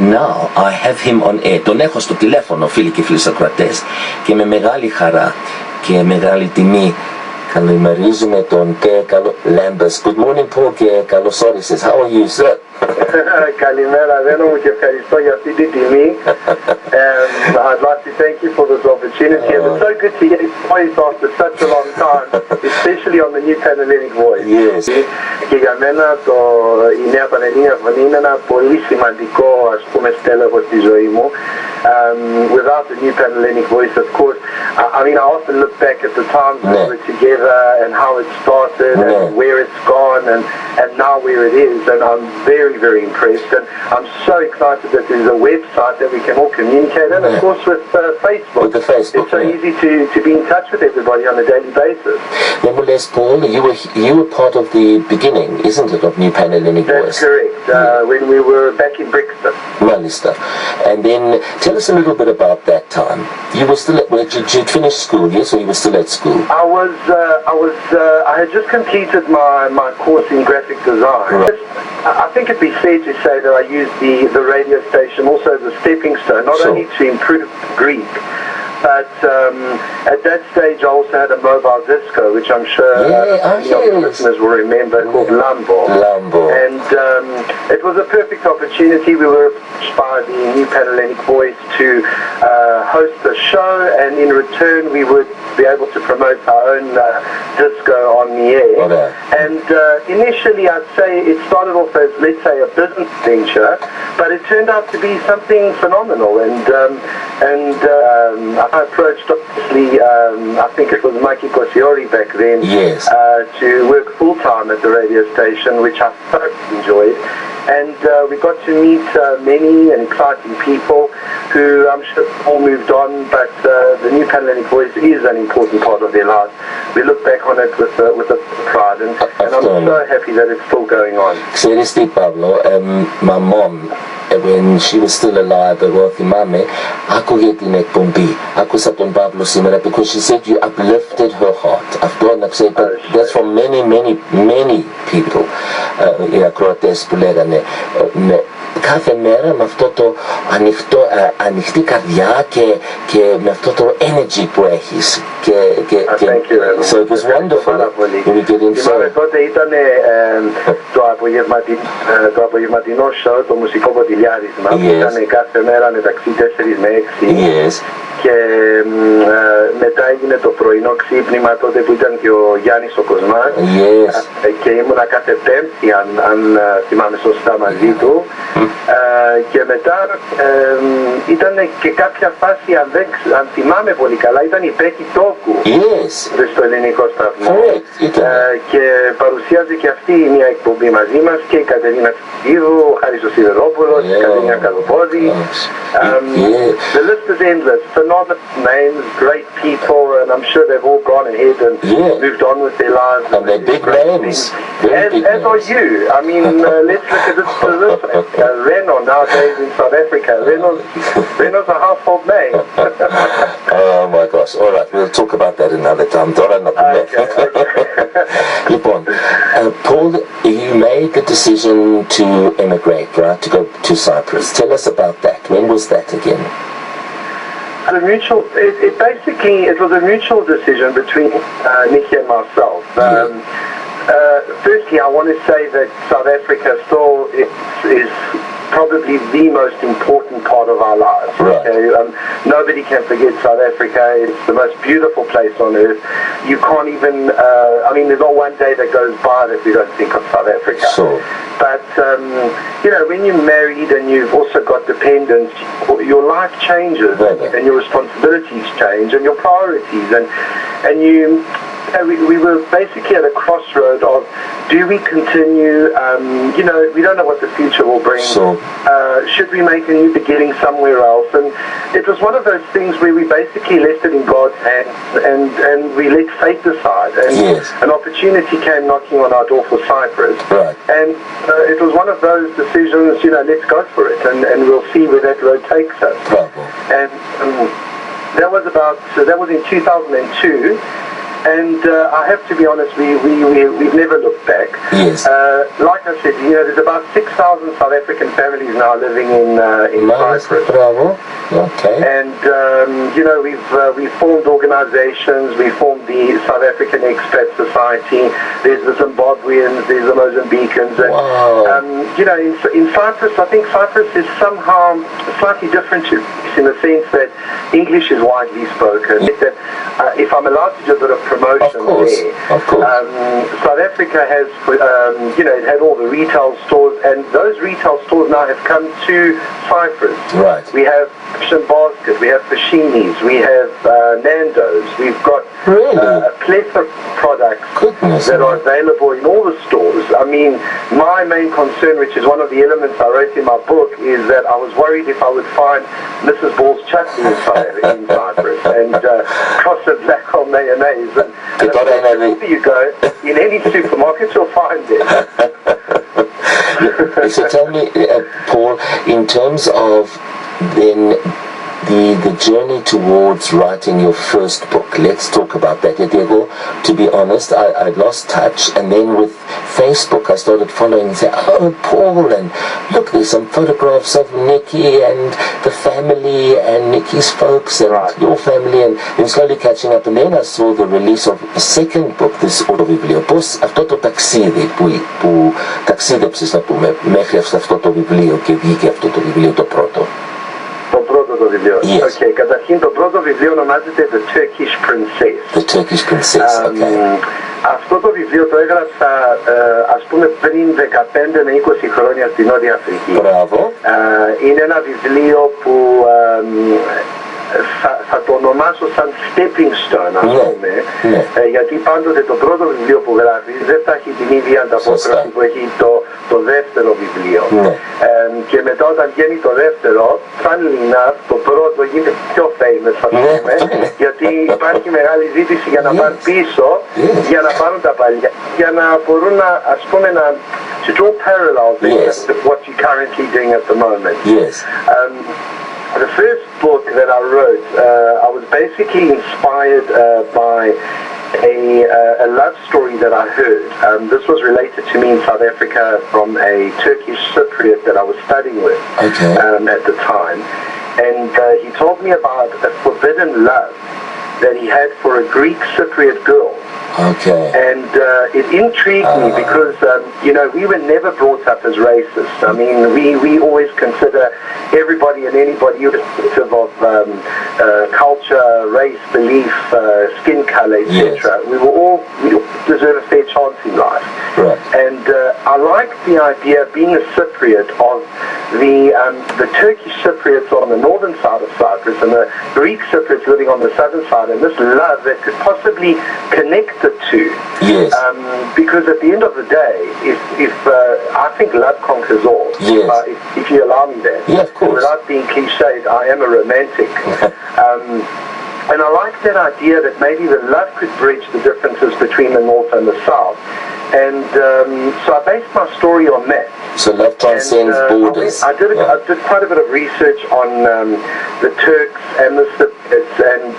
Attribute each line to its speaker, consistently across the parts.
Speaker 1: now I have him on air. Τον έχω στο τηλέφωνο, φίλοι και φίλοι ακροατές, και με μεγάλη χαρά και μεγάλη τιμή καλημερίζουμε τον Paul Lambis. Good morning, Paul, και καλώς όρισες. How are you, sir?
Speaker 2: Καλημέρα, Ρένο μου, και ευχαριστώ για αυτή την τιμή. I'd like to thank you for this opportunity, and it's so good to hear your voice after such a long time, especially on the new Panhellenic Voice.
Speaker 1: Yes.
Speaker 2: Και για μένα η νέα Πανελλήνια Φωνή είναι ένα πολύ σημαντικό, ας πούμε, στέλεχος στη ζωή μου. Without the new Panhellenic Voice, of course, I mean, I often look back at the times we were together and how it started and where it's gone and now where it is, and I'm very, very impressed, and I'm so excited that there's a website that we can all communicate, and of course with Facebook.
Speaker 1: With the Facebook,
Speaker 2: it's so easy to be in touch with everybody on a daily basis.
Speaker 1: Then, Paul, you were part of the beginning, isn't it, of New Panhellenic Voice?
Speaker 2: That's correct. When we were back in Brixton.
Speaker 1: Lovely stuff. And then tell us a little bit about that time. You were still did you finish school, yes, or you were still at school?
Speaker 2: I had just completed my course in graphic design.
Speaker 1: Right.
Speaker 2: I think it'd be fair to say that I used the radio station also as a stepping stone, not only to improve Greek, but at that stage I also had a mobile disco, which I'm sure your listeners will remember, called Lambo. And it was a perfect opportunity. We were approached by the new Panhellenic Voice to host the show, and in return we would be able to promote our own disco on the air. And initially I'd say it started off as, let's say, a business venture, but it turned out to be something phenomenal, and I approached, obviously, I think it was Mikey Kosiori back then, to work full-time at the radio station, which I thoroughly enjoyed. And we got to meet many and exciting people who I'm sure all moved on, but the new Panhellenic Voice is an important part of their lives. We look back on it with a pride, and I'm so happy that it's still going on.
Speaker 1: Seriously, Pablo, my mom, when she was still alive, εγώ θυμάμαι, άκουγε την εκπομπή, άκουσα τον Παύλο σήμερα, because she said you uplifted her heart. Αυτό να ξέρει, but that's for many people, οι ακροατές που λέγανε, κάθε μέρα με αυτό το ανοιχτή καρδιά και με αυτό το energy που έχεις. So it was wonderful.
Speaker 2: Θυμάμαι τότε ήταν το απογευματινό show, το μουσικό ποτηλιάρισμα, που ήταν κάθε μέρα μεταξύ 4 με 6. Και μετά έγινε το πρωινό ξύπνημα τότε που ήταν και ο Γιάννης ο Κοσμάς, και ήμουνα κάθε Πέμπτη, αν θυμάμαι σωστά, μαζί του. Και μετά ήταν και κάποια φάση, αν θυμάμαι πολύ καλά, ήταν η Πέκη Τόκου στο ελληνικό σταθμό, και παρουσίαζε και αυτή μια εκπομπή μαζί μας, και η Κατερίνα Τσιδίδου, ο Χάρης ο Σιδερόπουλος, η Κατερίνα Καλοπόδη. The list is endless. Phenomenal names, great people, and I'm sure they've all gone ahead and moved on with their lives.
Speaker 1: And they're big names.
Speaker 2: As are you. I mean, let's look at this Renos nowadays in South Africa. Renos a household name.
Speaker 1: Oh my gosh. All right, we'll talk about that another time. Λοιπόν, Paul, you made the decision to emigrate, right, to go to Cyprus. Tell us about that. When was that again?
Speaker 2: It was a mutual decision between Nikki and myself. Firstly, I want to say that South Africa still is probably the most important part of our lives. Okay? Nobody can forget South Africa. It's the most beautiful place on earth. You can't even, I mean, there's not one day that goes by that we don't think of South Africa. But, when you're married and you've also got dependents, your life changes, and your responsibilities change, and your priorities, and we were basically at a crossroad of, do we continue, we don't know what the future will bring. Should we make a new beginning somewhere else? And it was one of those things where we basically left it in God's hands, and we let fate decide. And an opportunity came knocking on our door for Cyprus. And it was one of those decisions, let's go for it, and we'll see where that road takes us. And that was in 2002. And I have to be honest, we've never looked back.
Speaker 1: Yes.
Speaker 2: Like I said, there's about 6,000 South African families now living in Cyprus.
Speaker 1: Bravo. Okay.
Speaker 2: And we've formed organizations. We formed the South African Expat Society. There's the Zimbabweans, there's the Mozambicans. And,
Speaker 1: wow.
Speaker 2: In Cyprus, I think Cyprus is somehow slightly different to in the sense that English is widely spoken. That if I'm allowed to do a bit of promotion
Speaker 1: of course.
Speaker 2: South Africa has, it had all the retail stores, and those retail stores now have come to Cyprus.
Speaker 1: Right.
Speaker 2: We have Fish Basket, we have Fashini's, we have Nando's, we've got a plethora of products that are available in all the stores. I mean, my main concern, which is one of the elements I wrote in my book, is that I was worried if I would find Mrs. Ball's chutney in Cyprus and cross it black on mayonnaise. And wherever you go, in any supermarket, you'll find it.
Speaker 1: So tell me, Paul, in terms of then the journey towards writing your first book, let's talk about that. Diego, to be honest, I lost touch, and then with Facebook I started following and say, oh, Paul, and look, there's some photographs of Nikki and the family and Nikki's folks and your family, and then slowly catching up. And then I saw the release of the second book, this autobiblio. Αυτό το ταξίδι που ταξίδεψες να πούμε μέχρι αυτό το βιβλίο και βγήκε αυτό το βιβλίο το πρώτο.
Speaker 2: Το πρώτο το βιβλίο.
Speaker 1: Yes.
Speaker 2: Okay, καταρχήν το πρώτο βιβλίο ονομάζεται The Turkish Princess.
Speaker 1: The Turkish Princess, okay.
Speaker 2: Αυτό το βιβλίο το έγραψα ας πούμε πριν 15 με 20 χρόνια στη Νότια Αφρική.
Speaker 1: Μπράβο.
Speaker 2: Είναι ένα βιβλίο που θα το ονομάσω σαν stepping stone, ας πούμε, γιατί πάντοτε το πρώτο βιβλίο που γράφει δεν θα έχει την ίδια ανταπόκριση που έχει το δεύτερο βιβλίο. Και μετά όταν βγαίνει το δεύτερο, funnily enough, το πρώτο γίνεται πιο famous, ας πούμε, γιατί υπάρχει μεγάλη ζήτηση για να πάνε πίσω, για να πάρουν τα παλιά, για να μπορούν να, ας πούμε, to draw parallels with what you're currently doing at the moment.
Speaker 1: Yes.
Speaker 2: The first book that I wrote, I was basically inspired by a love story that I heard. This was related to me in South Africa from a Turkish Cypriot that I was studying with at the time. And he told me about a forbidden love that he had for a Greek Cypriot girl.
Speaker 1: Okay.
Speaker 2: And it intrigued me because, we were never brought up as racists. I mean, we always consider everybody and anybody irrespective of culture, race, belief, skin color, etc.
Speaker 1: Yes.
Speaker 2: We all deserve a fair chance in life.
Speaker 1: Right.
Speaker 2: And I liked the idea, being a Cypriot, of the Turkish Cypriots on the northern side of Cyprus and the Greek Cypriots living on the southern side, and this love that could possibly connect the two.
Speaker 1: Yes.
Speaker 2: Because at the end of the day, if I think love conquers all.
Speaker 1: Yes.
Speaker 2: If you allow me that.
Speaker 1: Yeah, of course.
Speaker 2: Without being cliched, I am a romantic. And I like that idea that maybe the love could bridge the differences between the north and the south. And so I based my story on that.
Speaker 1: So love transcends borders.
Speaker 2: I did quite a bit of research on the Turks and the Cypriots, and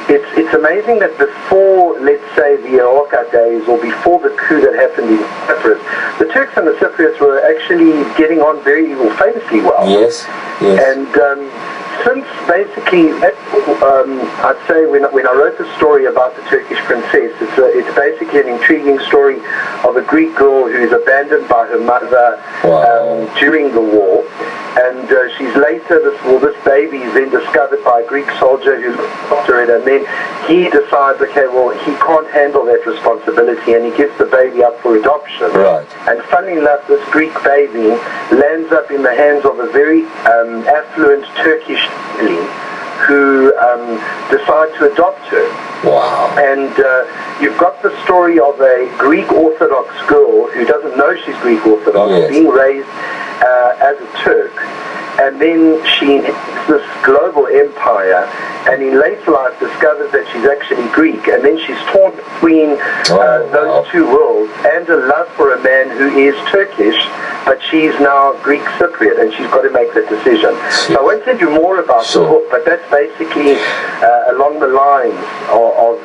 Speaker 2: it's amazing that before, let's say, the Aoka days, or before the coup that happened in Cyprus, the Turks and the Cypriots were actually getting on famously well.
Speaker 1: Yes, yes.
Speaker 2: And since basically, I'd say when I wrote the story about the Turkish princess, it's basically an intriguing story of a Greek girl who is abandoned by her mother during the war, and she's later, this baby is then discovered by a Greek soldier who looks after it, and then he decides, okay, well, he can't handle that responsibility, and he gives the baby up for adoption.
Speaker 1: Right.
Speaker 2: And funnily enough, this Greek baby lands up in the hands of a very affluent Turkish family who decide to adopt her.
Speaker 1: Wow.
Speaker 2: And you've got the story of a Greek Orthodox girl who doesn't know she's Greek Orthodox, being raised as a Turk, and then she inherits this global empire, and in later life discovers that she's actually Greek, and then she's torn between those two worlds, and a love for a man who is Turkish, but she's now Greek Cypriot, and she's got to make that decision. So I won't tell you more about the book, but that's basically along the lines of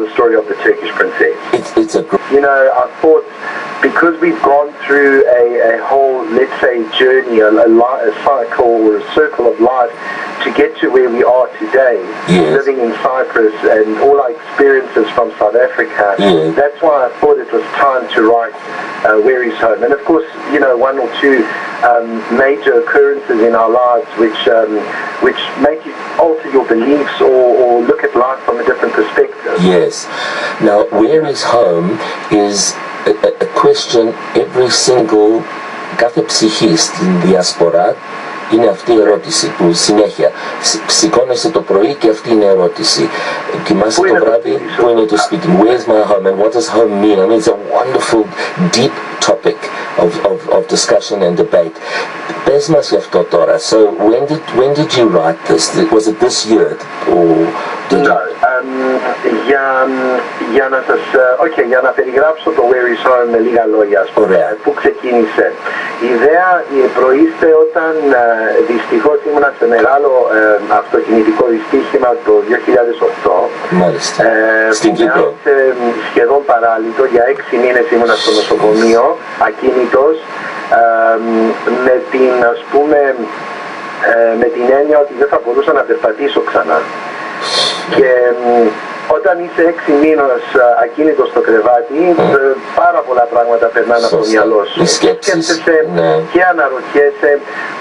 Speaker 2: the story of the Turkish princess.
Speaker 1: It's a
Speaker 2: I thought, because we've gone through a whole, let's say, journey, a cycle or a circle of life to get to where we are today, living in Cyprus and all our experiences from South Africa, that's why I thought it was time to write Where Is Home. And of course, one or two major occurrences in our lives which make you alter your beliefs or look at life from a different perspective.
Speaker 1: Yes. Now, Where Is Home is a question every single κάθε ψυχή στην διασπορά. Είναι αυτή η ερώτηση που συνέχεια σηκώνεσαι το πρωί και αυτή είναι η ερώτηση. Κοιμάσαι το βράδυ, πού είναι το σπίτι μου? Where's my home and what does home mean? I mean, it's a wonderful, deep topic of discussion and debate. Πες μας γι' αυτό τώρα. So when did you write this? Was it this year or did you?
Speaker 2: Για να περιγράψω το Where Is Home με λίγα λόγια, που ξεκίνησε. Η ιδέα προήλθε όταν δυστυχώς ήμουνα σε μεγάλο αυτοκινητικό δυστύχημα το 2008.
Speaker 1: Μάλιστα. Στην Κύπρο.
Speaker 2: Σχεδόν παράλυτο, για 6 μήνες ήμουνα στο νοσοκομείο, ακίνητος, με την έννοια ότι δεν θα μπορούσα να περπατήσω ξανά. Και όταν είσαι 6 μήνες ακίνητος στο κρεβάτι, πάρα πολλά πράγματα περνάνε από το μυαλό σου. Σκέφτεσαι και αναρωτιέσαι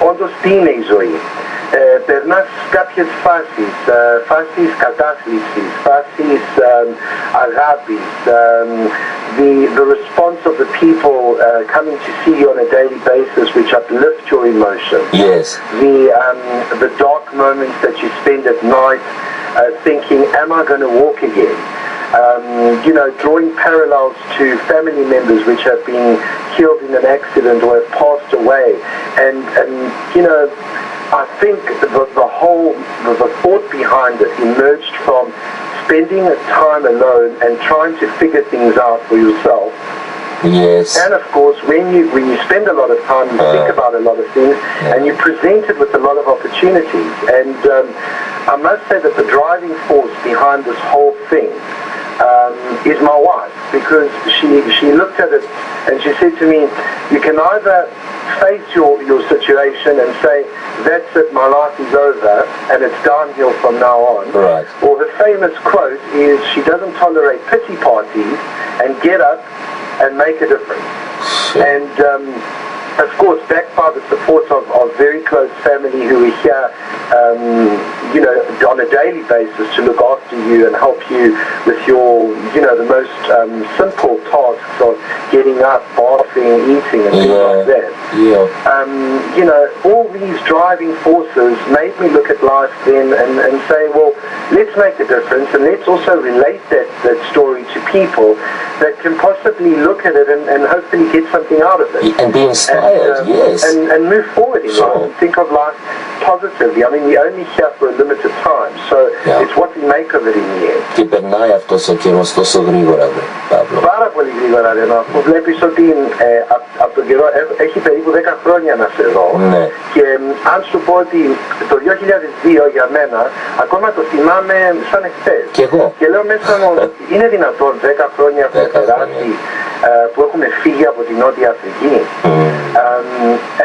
Speaker 2: όντως τι είναι η ζωή. Περνάς κάποιες φάσεις κατάθλιψης, φάσεις αγάπης, the response of the people coming to see you on a daily basis which uplift your emotion.
Speaker 1: Yes.
Speaker 2: The dark moments that you spend at night thinking, am I going to walk again? Drawing parallels to family members which have been killed in an accident or have passed away, and I think the thought behind it emerged from spending time alone and trying to figure things out for yourself.
Speaker 1: Yes.
Speaker 2: And of course, when you spend a lot of time, you think about a lot of things, and you're presented with a lot of opportunities. And I must say that the driving force behind this whole thing is my wife, because she looked at it and she said to me, you can either face your situation and say, that's it, my life is over and it's downhill from now on.
Speaker 1: Right.
Speaker 2: Or the famous quote is, she doesn't tolerate pity parties, and get up and make a difference. And of course, backed by the support of very close family who are here, on a daily basis to look after you and help you with your, the most simple tasks of getting up, bathing, eating, and things like that. Yeah. All these driving forces made me look at life then and say, well, let's make a difference, and let's also relate that story to people that can possibly look at it and hopefully get something out of it.
Speaker 1: And be inspired, yes.
Speaker 2: And move forward in life and think of life positively. I mean, we're only here for a limited time, so it's what we make of it in the end.
Speaker 1: Και περνάει αυτός ο καιρός τόσο γρήγορα, Παύλο.
Speaker 2: Πάρα πολύ γρήγορα, Ρενό. Που βλέπεις ότι από τον καιρό έχει περίπου 10 χρόνια να σε δω.
Speaker 1: Ναι.
Speaker 2: Και αν σου πω ότι το 2002 για μένα, ακόμα το θυμάμαι σαν εχθές.
Speaker 1: Και εγώ.
Speaker 2: Και λέω μέσα μου, είναι δυνατόν 10 χρόνια που περάσει, που έχουμε φύγει από την Νότια Αφρική.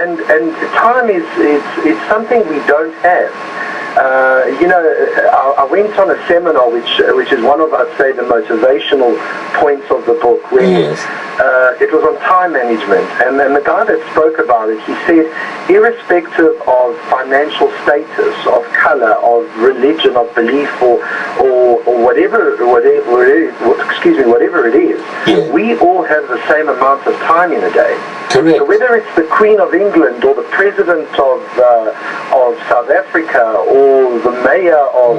Speaker 2: And time it's something we don't have. I went on a seminar which is one of, I'd say, the motivational points of the book, where it was on time management, and the guy that spoke about it, he said, irrespective of financial status, of color, of religion, of belief, or whatever it is, we all have the same amount of time in a day.
Speaker 1: Correct.
Speaker 2: So whether it's the Queen of England or the President of South Africa or the Mayor of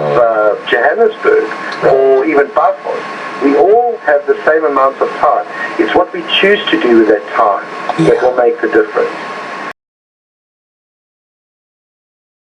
Speaker 2: Johannesburg or even Bafos, we all have the same amount of time. It's what we choose to do with that time that will make the difference.